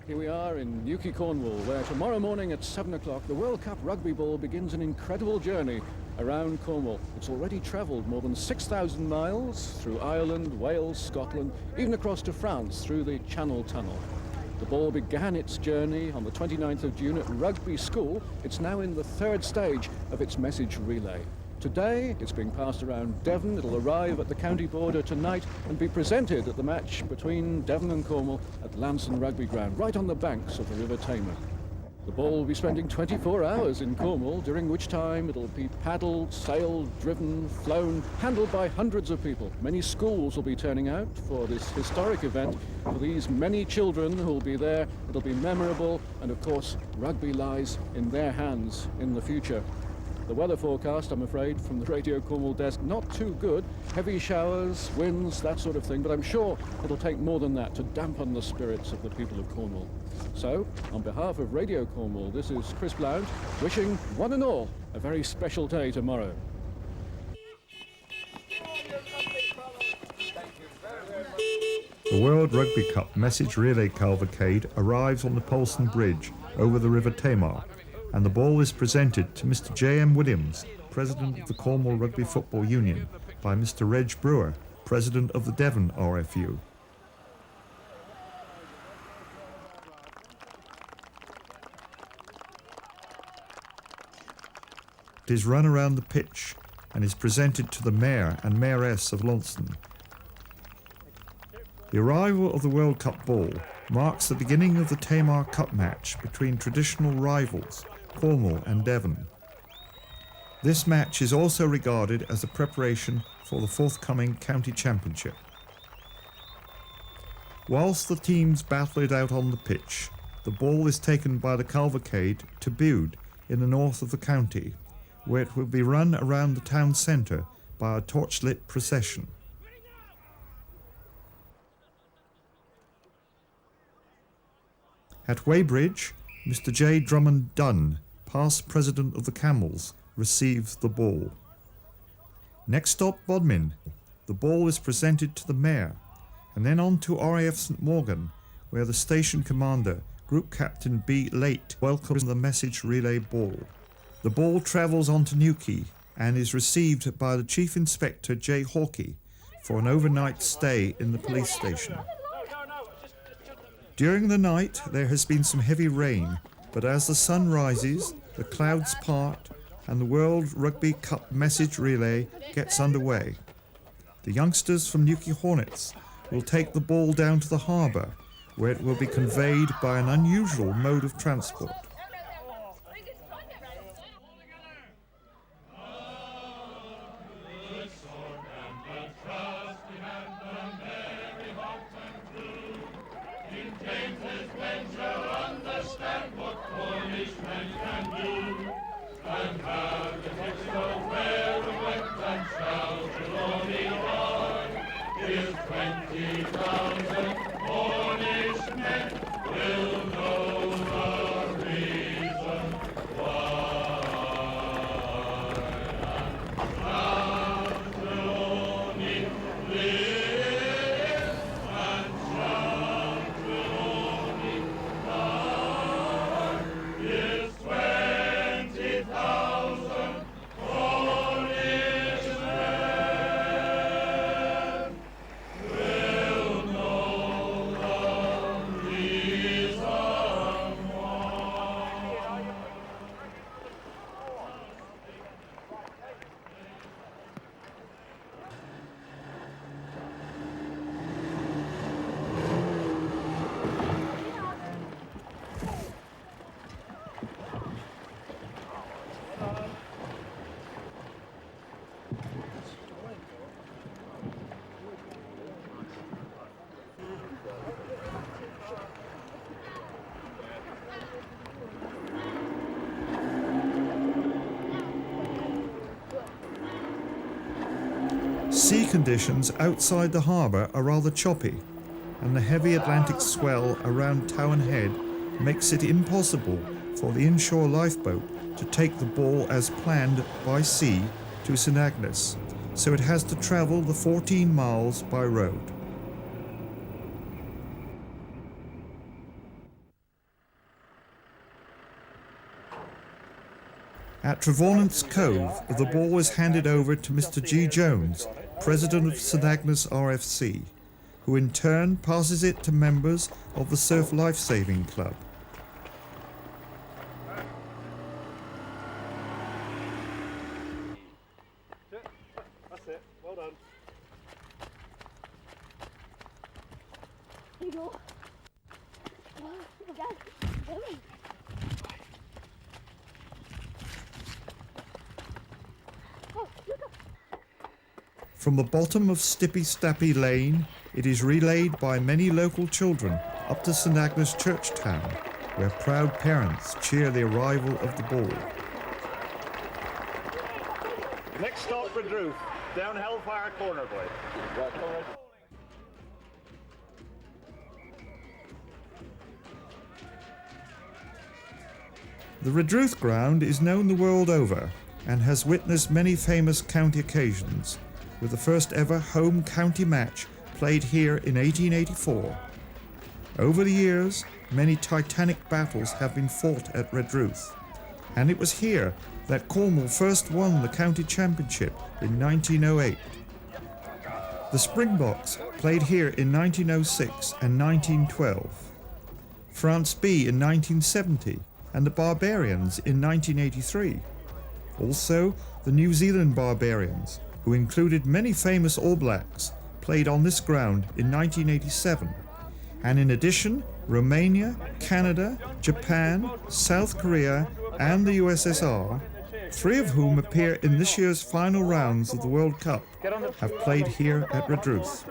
Here we are in Newquay, Cornwall, where tomorrow morning at 7 o'clock the World Cup Rugby Ball begins an incredible journey around Cornwall. It's already travelled more than 6,000 miles through Ireland, Wales, Scotland, even across to France through the Channel Tunnel. The ball began its journey on the 29th of June at Rugby School. It's now in the third stage of its message relay. Today, it's being passed around Devon. It'll arrive at the county border tonight and be presented at the match between Devon and Cornwall at Lanson Rugby Ground, right on the banks of the River Tamar. The ball will be spending 24 hours in Cornwall, during which time it'll be paddled, sailed, driven, flown, handled by hundreds of people. Many schools will be turning out for this historic event. For these many children who will be there, it'll be memorable, and of course, rugby lies in their hands in the future. The weather forecast, I'm afraid, from the Radio Cornwall desk, not too good. Heavy showers, winds, that sort of thing, but I'm sure it'll take more than that to dampen the spirits of the people of Cornwall. So, on behalf of Radio Cornwall, this is Chris Blount, wishing one and all a very special day tomorrow. The World Rugby Cup Message Relay Cavalcade arrives on the Polson Bridge over the River Tamar, and the ball is presented to Mr. J.M. Williams, President of the Cornwall Rugby Football Union, by Mr. Reg Brewer, President of the Devon RFU. It is run around the pitch and is presented to the Mayor and Mayoress of Launceston. The arrival of the World Cup ball marks the beginning of the Tamar Cup match between traditional rivals Cornwall and Devon. This match is also regarded as a preparation for the forthcoming county championship. Whilst the teams battle it out on the pitch, the ball is taken by the cavalcade to Bude in the north of the county, where it will be run around the town centre by a torchlit procession. At Weybridge, Mr. J. Drummond Dunn, past President of the Camels, receives the ball. Next stop, Bodmin. The ball is presented to the Mayor, and then on to RAF St Morgan, where the station commander, Group Captain B. Late, welcomes the message relay ball. The ball travels on to Newquay and is received by the Chief Inspector J. Hawkey for an overnight stay in the police station. During the night there has been some heavy rain, but as the sun rises, the clouds part and the World Rugby Cup message relay gets underway. The youngsters from Newquay Hornets will take the ball down to the harbour, where it will be conveyed by an unusual mode of transport. Sea conditions outside the harbour are rather choppy, and the heavy Atlantic swell around Town Head makes it impossible for the inshore lifeboat to take the ball as planned by sea to St Agnes, so it has to travel the 14 miles by road. At Trevornant's Cove, the ball is handed over to Mr. G. Jones, president of St Agnes RFC, who in turn passes it to members of the Surf Lifesaving Club. That's it, well done. Here you go. Oh, God. From the bottom of Stippy Stappy Lane, it is relayed by many local children up to St Agnes Church Town, where proud parents cheer the arrival of the ball. Next stop, Redruth. Down Hellfire Corner, boy. Right, corner. The Redruth ground is known the world over and has witnessed many famous county occasions, with the first ever home county match played here in 1884. Over the years, many titanic battles have been fought at Redruth, and it was here that Cornwall first won the county championship in 1908. The Springboks played here in 1906 and 1912, France B in 1970, and the Barbarians in 1983. Also, the New Zealand Barbarians, who included many famous All Blacks, played on this ground in 1987. And in addition, Romania, Canada, Japan, South Korea, and the USSR, three of whom appear in this year's final rounds of the World Cup, have played here at Redruth.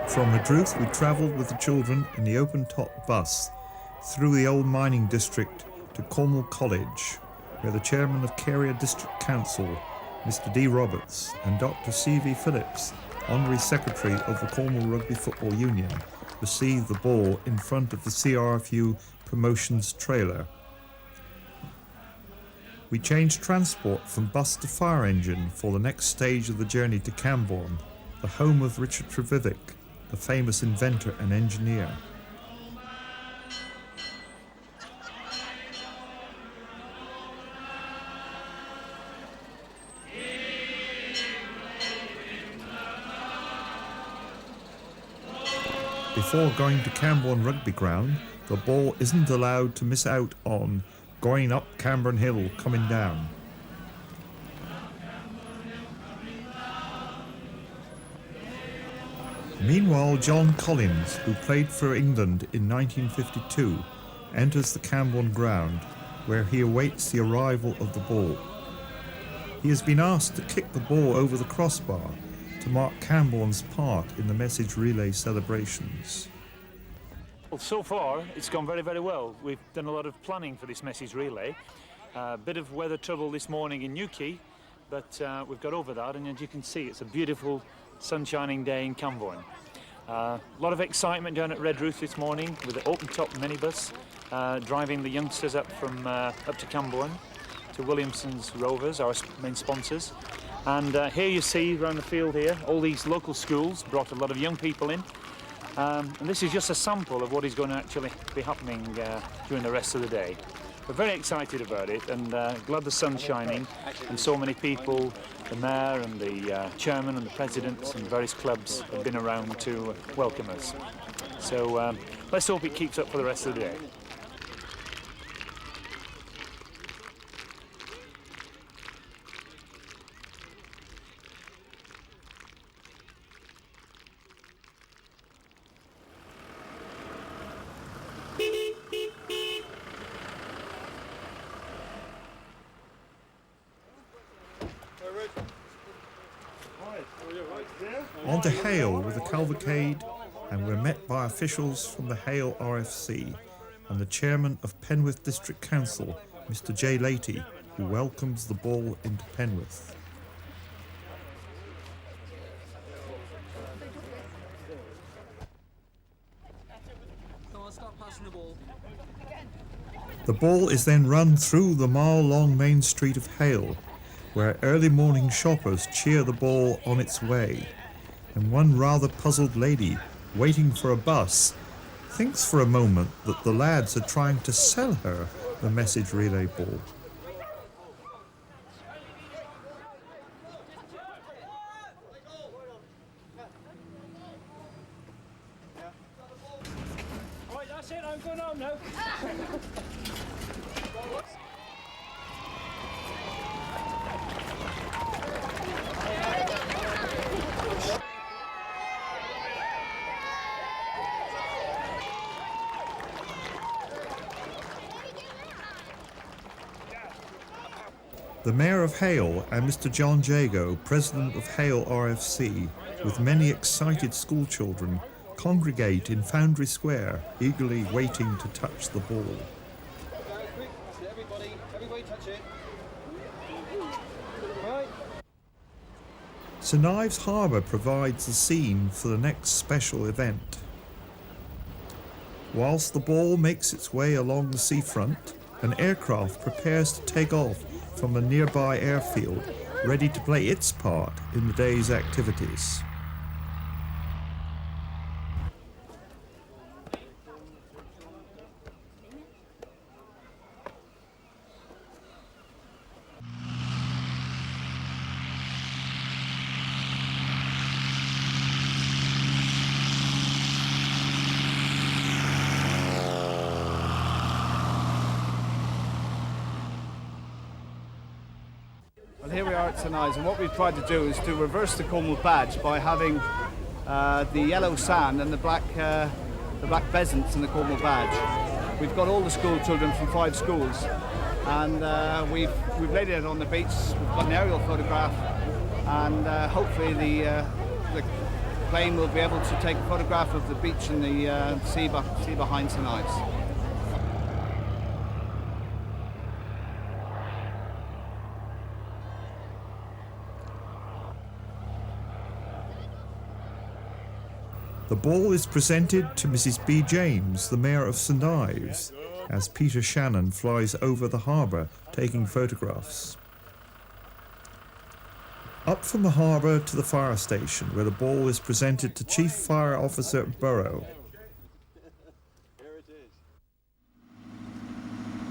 From Redruth, we travelled with the children in the open-top bus through the old mining district to Cornwall College, where the chairman of Carrier District Council, Mr. D. Roberts, and Dr. C.V. Phillips, Honorary Secretary of the Cornwall Rugby Football Union, received the ball in front of the CRFU Promotions trailer. We changed transport from bus to fire engine for the next stage of the journey to Camborne, the home of Richard Trevithick, the famous inventor and engineer. Before going to Camborne Rugby Ground, the ball isn't allowed to miss out on Going Up Camborne Hill, Coming Down. Meanwhile, John Collins, who played for England in 1952, enters the Camborne ground, where he awaits the arrival of the ball. He has been asked to kick the ball over the crossbar to mark Camborne's part in the message relay celebrations. Well, so far it's gone very, very well. We've done a lot of planning for this message relay. A bit of weather trouble this morning in Newquay, but we've got over that, and as you can see, it's a beautiful sun-shining day in Camborne. A lot of excitement down at Redruth this morning with the open-top minibus driving the youngsters up to Camborne to Williamson's Rovers, our main sponsors. And here you see around the field here, all these local schools brought a lot of young people in. And this is just a sample of what is going to actually be happening during the rest of the day. We're very excited about it, and glad the sun's shining and so many people, the mayor and the chairman and the presidents and various clubs have been around to welcome us. So let's hope it keeps up for the rest of the day. On to Hale with the cavalcade, and we're met by officials from the Hale RFC and the chairman of Penwith District Council, Mr. J. Leahy, who welcomes the ball into Penwith. The ball is then run through the mile-long main street of Hale, where early morning shoppers cheer the ball on its way, and one rather puzzled lady, waiting for a bus, thinks for a moment that the lads are trying to sell her the message relay ball. Right, that's it, I'm going home now. The Mayor of Hale and Mr. John Jago, President of Hale RFC, with many excited schoolchildren, congregate in Foundry Square, eagerly waiting to touch the ball. Everybody touch it. St Ives Harbour provides the scene for the next special event. Whilst the ball makes its way along the seafront, an aircraft prepares to take off from a nearby airfield, ready to play its part in the day's activities. Well, here we are at St Ives, and what we've tried to do is to reverse the Cornwall badge by having the yellow sand and the black pheasants in the Cornwall badge. We've got all the school children from 5 schools, and we've laid it on the beach. We've got an aerial photograph, and hopefully the plane will be able to take a photograph of the beach and the sea behind St Ives. The ball is presented to Mrs. B. James, the Mayor of St Ives, as Peter Shannon flies over the harbour taking photographs. Up from the harbour to the fire station, where the ball is presented to Chief Fire Officer Burrow. Here it is.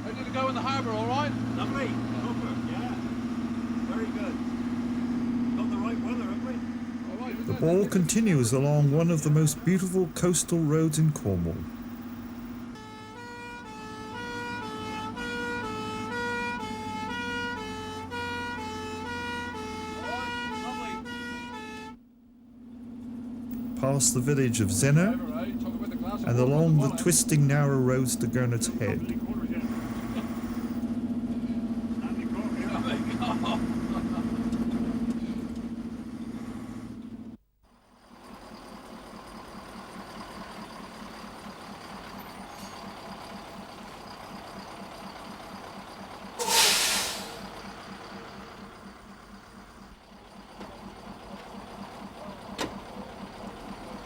Ready to go in the harbour, all right? Lovely. Super. Yeah. Very good. Got the right weather, haven't we? The ball continues along one of the most beautiful coastal roads in Cornwall. Past the village of Zenner and along the twisting narrow roads to Gurnet's Head.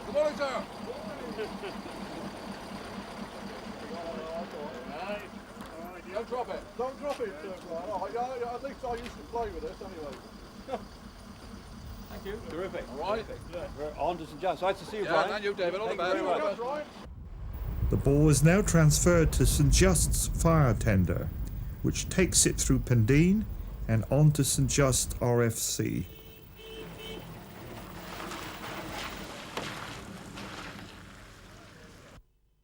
Good morning, sir. Don't drop it. Don't drop it, yeah, at least I used to play with this anyway. Thank you. Terrific. All right. We're on to St John's. Nice to see you, Yeah, Brian. and you, David. All the Thank you best. very much. The ball is now transferred to St Just's fire tender, which takes it through Pendeen and on to St Just RFC.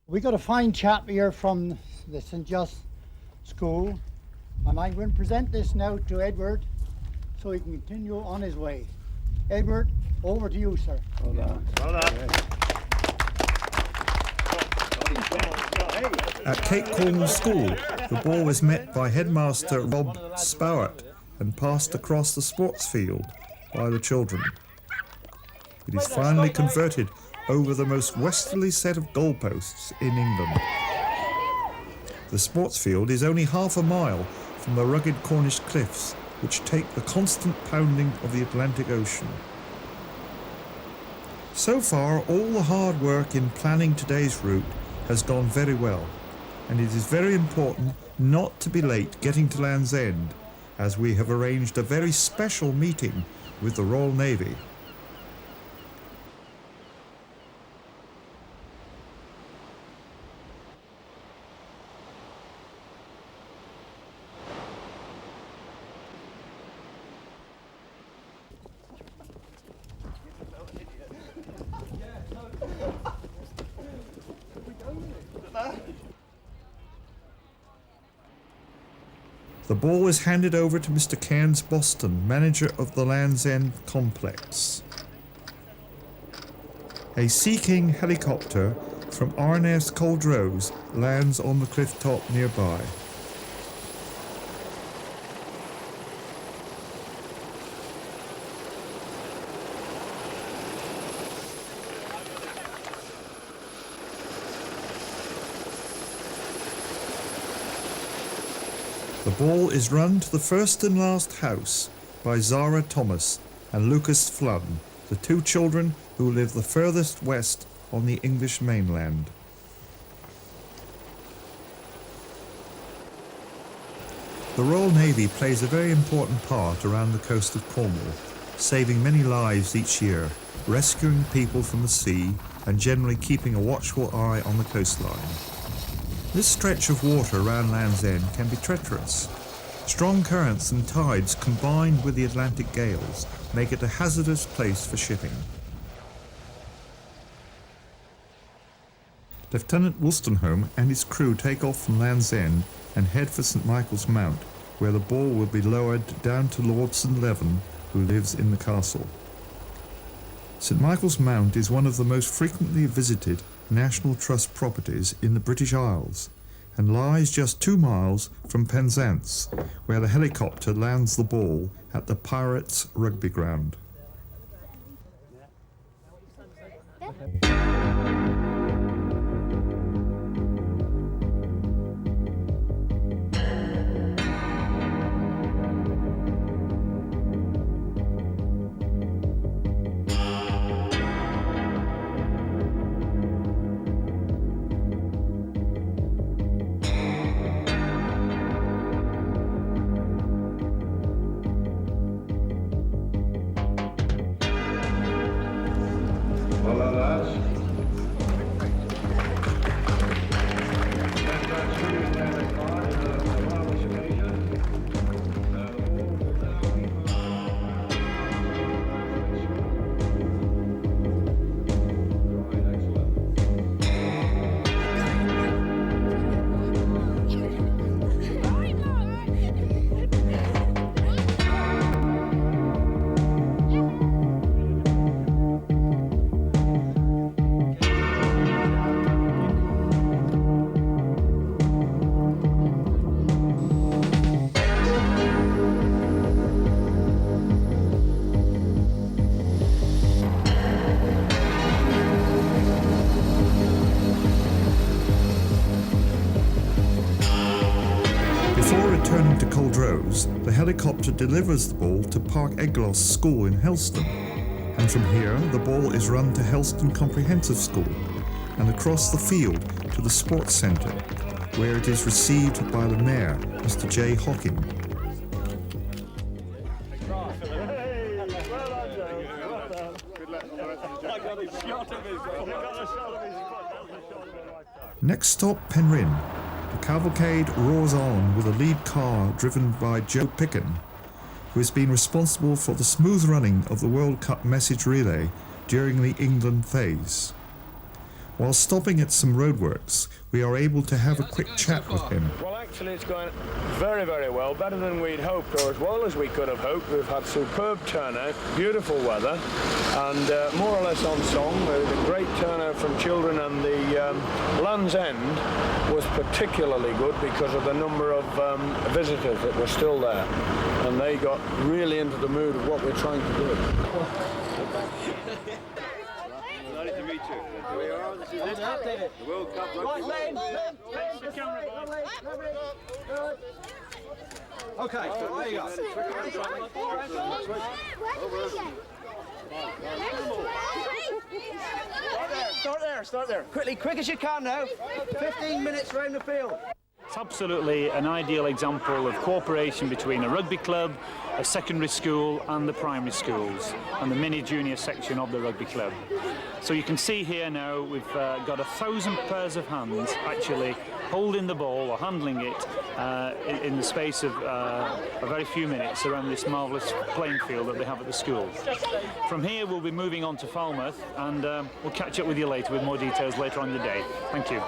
We got a fine chap here from the St Just School, and I'm going to present this now to Edward so he can continue on his way. Edward, over to you, sir. Well done. At Cape Cornwall School, the ball is met by Headmaster Rob Spowart and passed across the sports field by the children. It is finally converted over the most westerly set of goalposts in England. The sports field is only half a mile from the rugged Cornish cliffs, which take the constant pounding of the Atlantic Ocean. So far, all the hard work in planning today's route has gone very well, and it is very important not to be late getting to Land's End, as we have arranged a very special meeting with the Royal Navy. The ball is handed over to Mr. Cairns Boston, manager of the Land's End complex. A Sea King helicopter from RNS Culdrose lands on the cliff top nearby. The ball is run to the first and last house by Zara Thomas and Lucas Flunn, the two children who live the furthest west on the English mainland. The Royal Navy plays a very important part around the coast of Cornwall, saving many lives each year, rescuing people from the sea and generally keeping a watchful eye on the coastline. This stretch of water around Land's End can be treacherous. Strong currents and tides combined with the Atlantic gales make it a hazardous place for shipping. Lieutenant Wolstenholme and his crew take off from Land's End and head for St Michael's Mount, where the ball will be lowered down to Lord St Leven, who lives in the castle. St Michael's Mount is one of the most frequently visited National Trust properties in the British Isles and lies just 2 miles from Penzance, where the helicopter lands the ball at the Pirates Rugby ground. Returning to Culdrose, the helicopter delivers the ball to Park Eglos School in Helston, and from here the ball is run to Helston Comprehensive School and across the field to the Sports Centre, where it is received by the Mayor, Mr. J. Hocking. Next stop, Penryn. The cavalcade roars on with a lead car driven by Joe Picken, who has been responsible for the smooth running of the World Cup message relay during the England phase. While stopping at some roadworks, we are able to have a quick chat with him. Well, actually it's going very, very well, better than we'd hoped, or as well as we could have hoped. We've had superb turnout, beautiful weather, and more or less on song. With a great turnout from children, and the Land's End was particularly good because of the number of visitors that were still there, and they got really into the mood of what we're trying to do. Nice to meet you. Here we are. This is it. The World Cup Rugby. Okay, there you go. Over. Start there. start there. Quickly, quick as you can now. 15 minutes round the field. It's absolutely an ideal example of cooperation between a rugby club, a secondary school and the primary schools and the mini junior section of the rugby club. So you can see here now we've got 1,000 pairs of hands actually holding the ball or handling it in the space of a very few minutes around this marvellous playing field that they have at the school. From here we'll be moving on to Falmouth and we'll catch up with you later with more details later on in the day. Thank you.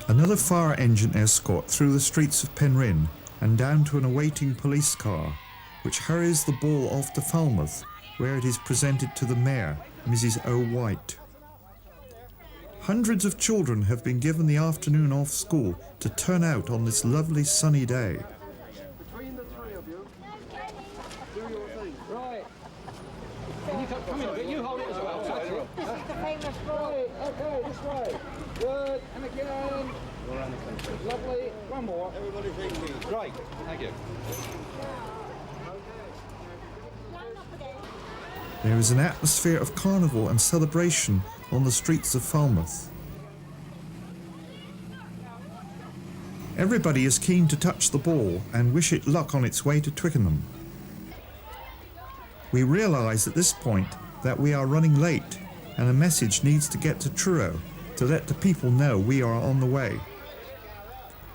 Another fire engine escort through the streets of Penryn and down to an awaiting police car, which hurries the ball off to Falmouth, where it is presented to the Mayor, Mrs. O. White. Hundreds of children have been given the afternoon off school to turn out on this lovely sunny day. Between the three of you, do your thing. Right. Can you come in a bit? You hold it as well. This is the famous ball. Okay, this way. Good. And again. Lovely. One more. Everybody's eating. Great. Thank you. There is an atmosphere of carnival and celebration on the streets of Falmouth. Everybody is keen to touch the ball and wish it luck on its way to Twickenham. We realise at this point that we are running late and a message needs to get to Truro to let the people know we are on the way.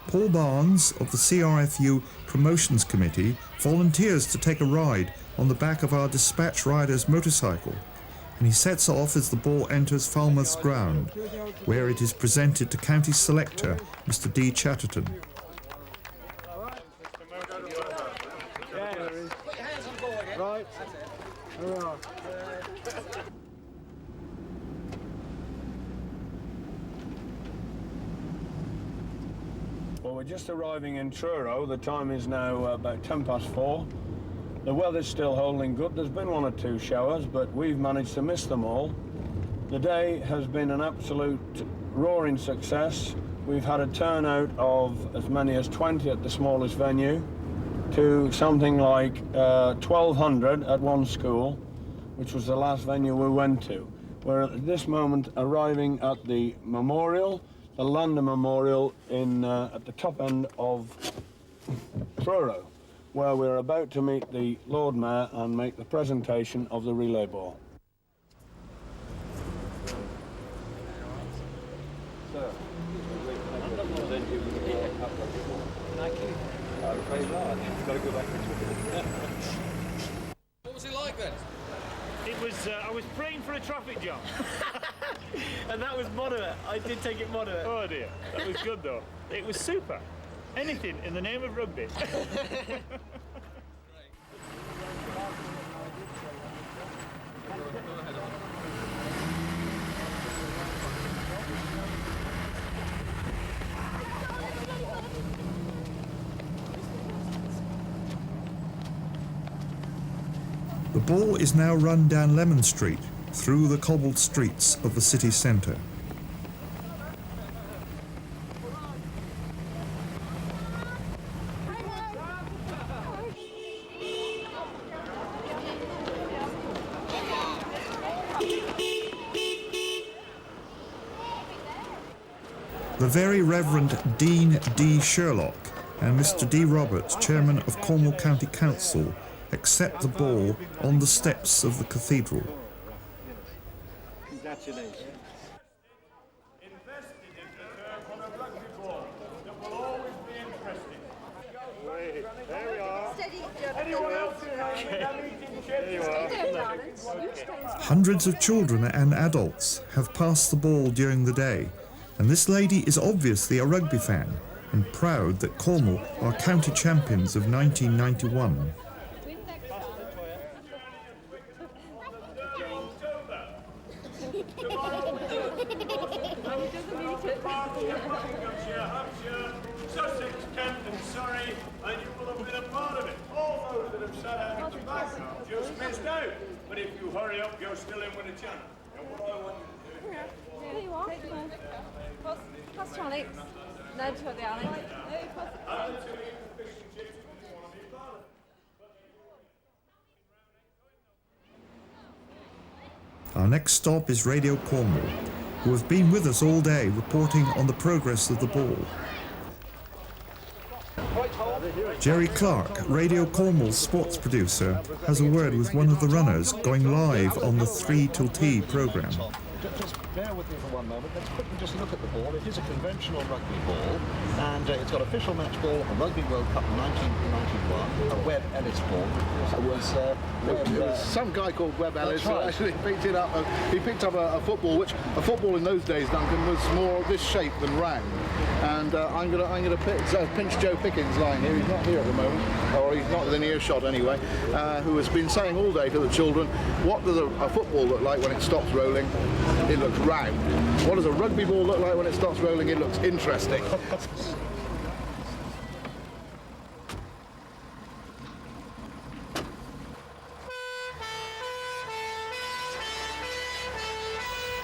Paul Barnes of the CRFU Promotions Committee volunteers to take a ride on the back of our dispatch rider's motorcycle, and he sets off as the ball enters Falmouth's ground, where it is presented to County Selector Mr. D. Chatterton. Right. Hurrah. Well, we're just arriving in Truro. The time is now about 4:10. The weather's still holding good. There's been one or two showers, but we've managed to miss them all. The day has been an absolute roaring success. We've had a turnout of as many as 20 at the smallest venue to something like 1,200 at one school, which was the last venue we went to. We're at this moment arriving at the memorial, the London Memorial at the top end of Truro, where we're about to meet the Lord Mayor and make the presentation of the relay ball. What was it like then? It was, I was praying for a traffic jam. And that was moderate. I did take it moderate. Oh dear, that was good though. It was super. Anything in the name of rugby. The ball is now run down Lemon Street, through the cobbled streets of the city centre. The Very Reverend Dean D. Sherlock and Mr. D. Roberts, Chairman of Cornwall County Council, accept the ball on the steps of the cathedral. Congratulations. Invested into the turf on a rugby ball that will always be interesting. There we are. Anyone else who knows that meeting? There you are. Hundreds of children and adults have passed the ball during the day, and this lady is obviously a rugby fan and proud that Cornwall are county champions of 1991. Buckinghamshire, Hampshire, Sussex, Kent and Surrey, and you will have been a part of it. All those that have sat out at the back just missed out. But if you hurry up, you're still in with a chance. And what I want you to do... There you are. Pass Charlie. No, to the alley. Our next stop is Radio Cornwall, who have been with us all day reporting on the progress of the ball. Jerry Clark, Radio Cornwall's sports producer, has a word with one of the runners going live on the 3 till T programme. Just bear with me for one moment. Let's quickly just look at the ball. It is a conventional rugby ball, and it's got official match ball, a Rugby World Cup 1991, a Webb Ellis ball. It was some guy called Webb Ellis who right. actually picked it up. He picked up a football, which a football in those days, Duncan, was more this shape than round. And I'm gonna pinch Joe Pickens' line here. He's not here at the moment, or he's not within earshot anyway. Who has been saying all day to the children, what does a football look like when it stops rolling? It looks round. What does a rugby ball look like when it stops rolling? It looks interesting.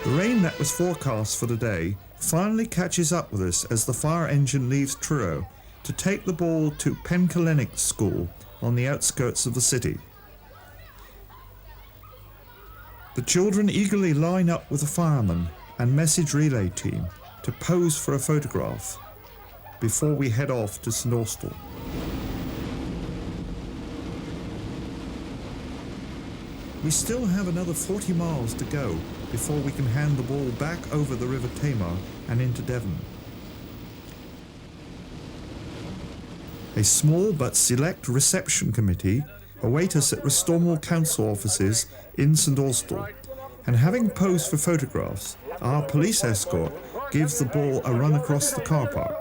The rain that was forecast for the day finally catches up with us as the fire engine leaves Truro to take the ball to Pencollenic School on the outskirts of the city. The children eagerly line up with the firemen and message relay team to pose for a photograph before we head off to St Austell. We still have another 40 miles to go before we can hand the ball back over the River Tamar and into Devon. A small but select reception committee await us at Restormel Council offices in St Austell, and having posed for photographs, our police escort gives the ball a run across the car park.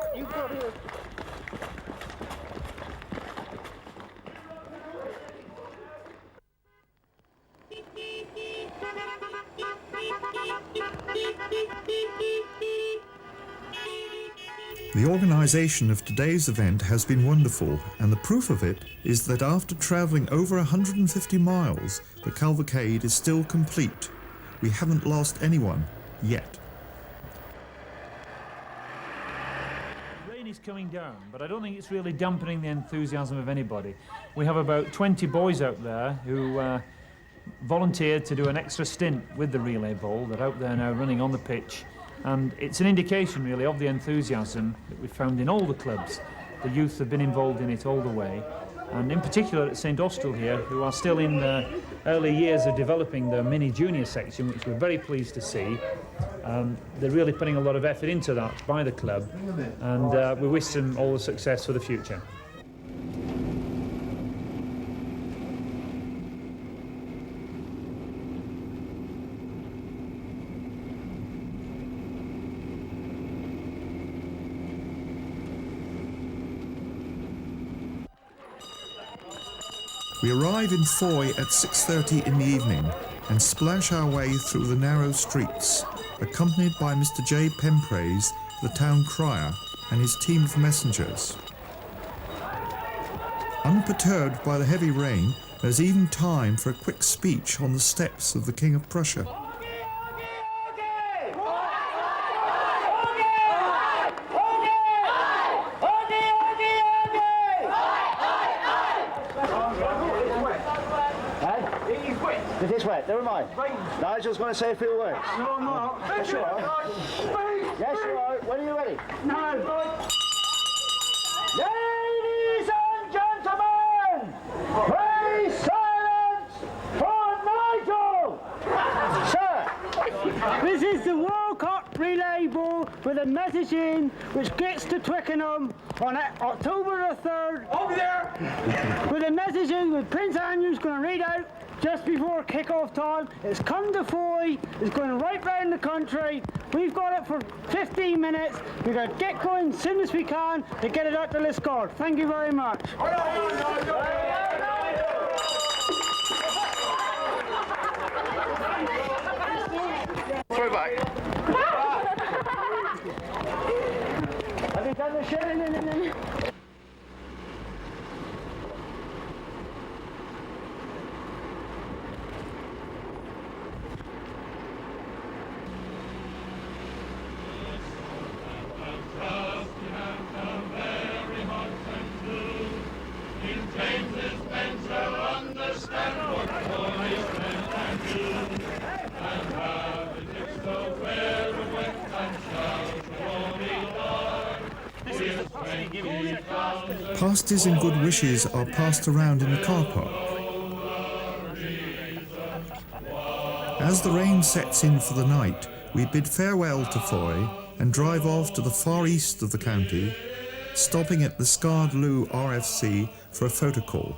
The organisation of today's event has been wonderful, and the proof of it is that after travelling over 150 miles, the cavalcade is still complete. We haven't lost anyone, yet. Rain is coming down, but I don't think it's really dampening the enthusiasm of anybody. We have about 20 boys out there who volunteered to do an extra stint with the relay ball. They're out there now running on the pitch. And it's an indication, really, of the enthusiasm that we've found in all the clubs. The youth have been involved in it all the way. And in particular at St Austell here, who are still in the early years of developing their mini junior section, which we're very pleased to see. They're really putting a lot of effort into that by the club. And we wish them all the success for the future. We arrive in Foy at 6:30 in the evening and splash our way through the narrow streets, accompanied by Mr. J. Penpraise, the town crier, and his team of messengers. Unperturbed by the heavy rain, there's even time for a quick speech on the steps of the King of Prussia. It is wet, never mind. Nigel's going to say a few words. No, I'm not. Yes, you are. Yes, you are. When are you ready? No. Ladies and gentlemen, please silence for Nigel! Sir. This is the World Cup relay ball with a message in which gets to Twickenham on October the 3rd. Over there! With a message in with Prince Andrew's going to read out just before kick-off time. It's come to Foy, it's going right round the country. We've got it for 15 minutes. We've got to get going as soon as we can to get it out to Liscard. Thank you very much. Throw back. Pasties and good wishes are passed around in the car park. As the rain sets in for the night, we bid farewell to Foy and drive off to the far east of the county, stopping at the Scardloo RFC for a photo call.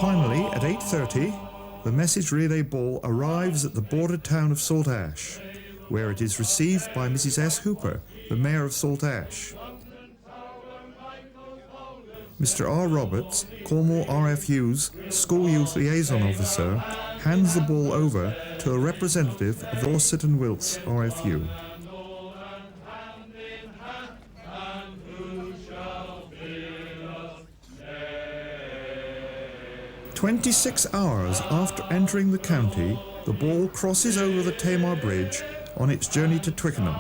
Finally, at 8:30, the message relay ball arrives at the border town of Salt Ash, where it is received by Mrs. S. Hooper, the Mayor of Salt Ash. Mr. R. Roberts, Cornwall RFU's School Youth Liaison Officer, hands the ball over to a representative of Dorset and Wilts RFU. "26 hours after entering the county, the ball crosses over the Tamar Bridge on its journey to Twickenham,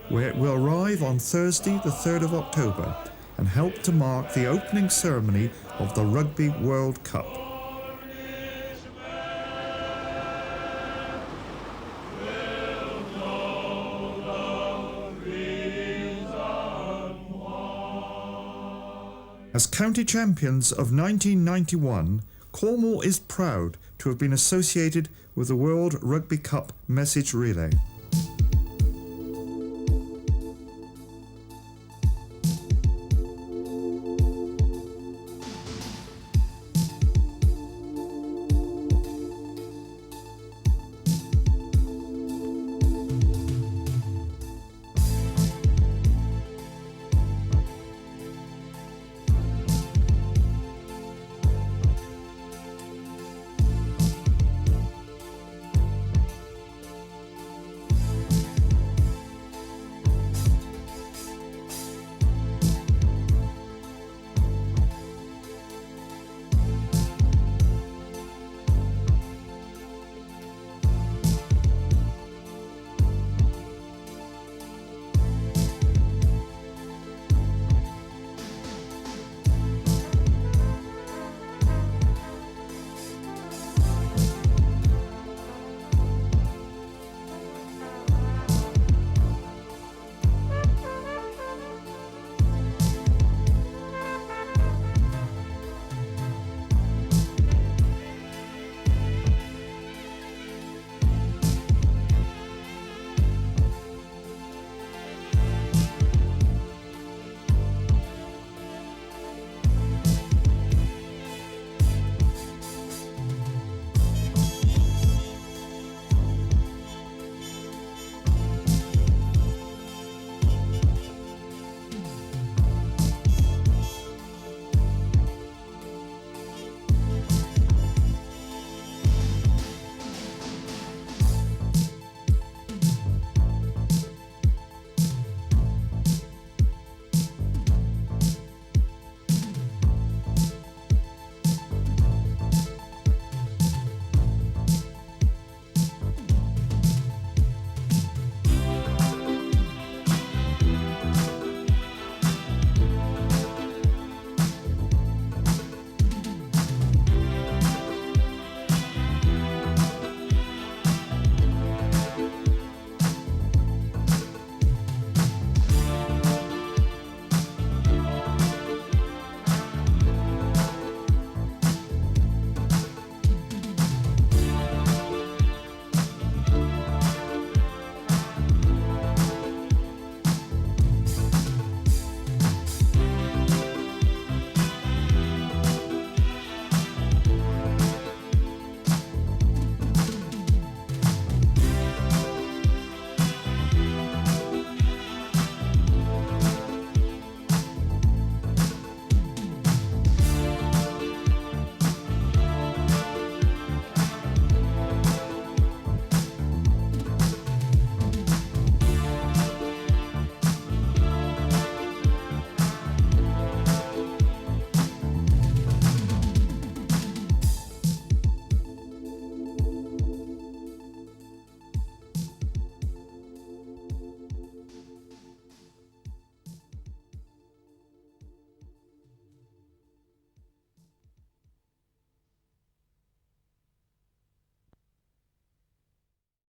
where it will arrive on Thursday the 3rd of October and help to mark the opening ceremony of the Rugby World Cup. As county champions of 1991, Cornwall is proud to have been associated with the World Rugby Cup message relay.